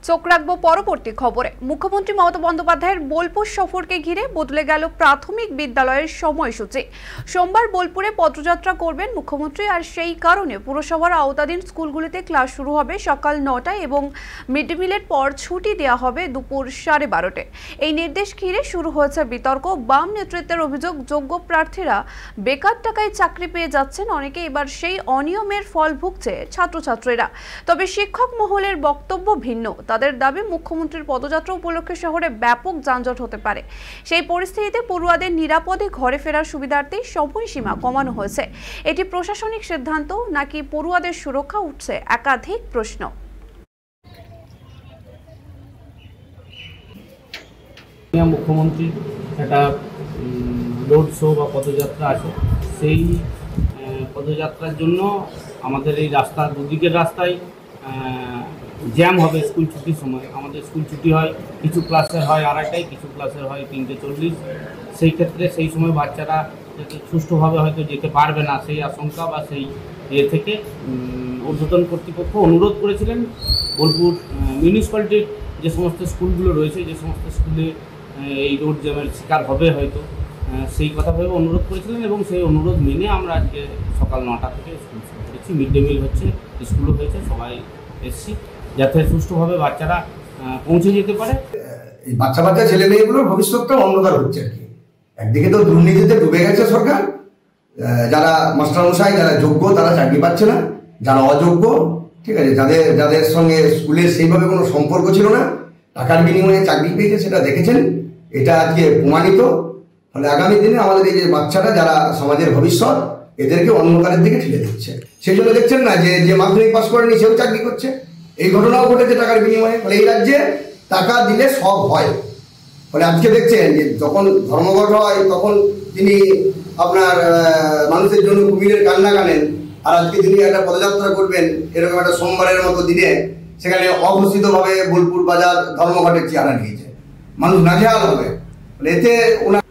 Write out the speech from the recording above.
চোখ রাখবো পরবর্তী খবরে। মুখ্যমন্ত্রী মমতা বন্দ্যোপাধ্যায়ের বোলপুর সফরকে ঘিরে বদলে গেল প্রাথমিক বিদ্যালয়ের সময়সূচি। সোমবার বোলপুরে পদযাত্রা করবেন মুখ্যমন্ত্রী, আর সেই কারণে পুরসভার আওতাধীন স্কুলগুলিতে ক্লাস শুরু হবে সকাল 9টায় এবং মিড ডে মিলের পর ছুটি দেওয়া হবে দুপুর 12:30টায়। এই নির্দেশ ঘিরে শুরু হয়েছে বিতর্ক। বাম নেতৃত্বের অভিযোগ, যোগ্য প্রার্থীরা বেকার টাকায় চাকরি পেয়ে যাচ্ছেন, অনেকে এবার সেই অনিয়মের ফল ভুগছে ছাত্রছাত্রীরা। তবে শিক্ষক মহলের বক্তব্য ভিন্ন। তাদের দাবি, মুখ্যমন্ত্রীর পদযাত্রা উপলক্ষে শহরে ব্যাপক যানজট হতে পারে। সেই পরিস্থিতিতে পড়ুয়াদের নিরাপদে ঘরে ফেরার সুবিধার্থে সময়সীমা কমানো হয়েছে। এটি প্রশাসনিক সিদ্ধান্ত নাকি পড়ুয়াদের সুরক্ষা, উঠছে একাধিক প্রশ্ন। মুখ্যমন্ত্রীর একটা রোড শো বা পদযাত্রা আছে, সেই পদযাত্রার জন্য আমাদের এই রাস্তা দুদিকের রাস্তায় জ্যাম হবে। স্কুল ছুটির সময় আমাদের স্কুল ছুটি হয়, কিছু ক্লাসের হয় 2:30টায়, কিছু ক্লাসের হয় 3:40। সেই ক্ষেত্রে সেই সময় বাচ্চারা সুষ্ঠুভাবে হয়তো যেতে পারবে না, সেই আশঙ্কা বা সেই থেকে ঊর্ধ্বতন কর্তৃপক্ষ অনুরোধ করেছিলেন বোলপুর মিউনিসিপ্যালিটির যে সমস্ত স্কুলগুলো রয়েছে, যে সমস্ত স্কুলে এই রোড জ্যামের শিকার হবে হয়তো, সেই কথা ভেবে অনুরোধ করেছিলেন এবং সেই অনুরোধ মেনে আমরা আজকে সকাল 9টা থেকে স্কুল শুরু করেছি। মিড ডে মিল হচ্ছে, স্কুলও হয়েছে, সবাই এসছি যাতে সুষ্ঠুভাবে বাচ্চারা পৌঁছে যেতে পারে। এই বাচ্চা ছেলে মেয়েগুলোর ভবিষ্যৎটা অন্ধকার হচ্ছে আর কি। একদিকে তো দুর্নীতিতে ডুবে গেছে সরকার, যারা মাস্টারমশাই যারা যোগ্য তারা চাকরি পাচ্ছে না, যারা অযোগ্য, ঠিক আছে, যাদের সঙ্গে স্কুলের সেইভাবে কোনো সম্পর্ক ছিল না, টাকার বিনিময়ে চাকরি পেয়েছে, সেটা দেখেছেন, এটা আজকে প্রমাণিত। ফলে আগামী দিনে আমাদের এই যে বাচ্চারা যারা সমাজের ভবিষ্যৎ, এদেরকে অন্ধকারের দিকে ঠেলে দিচ্ছে। সেই জন্য দেখছেন না যে মাধ্যমিক পাস করেনি সেও চাকরি করছে। এই ঘটনাও ঘটেছে টাকার বিনিময়ে। ফলে এই রাজ্যে টাকা দিলে সব হয়। ফলে আজকে দেখছেন যে যখন ধর্মঘট হয় তখন তিনি আপনার মানুষের জন্য কুমিরের কান্না কানেন, আর আজকে তিনি একটা পদযাত্রা করবেন এরকম একটা সোমবারের মতো দিনে, সেখানে অঘোষিতভাবে বোলপুর বাজার ধর্মঘটের চেহারা নিয়েছে, মানুষ নাজেহাল হবে। এতে ওনার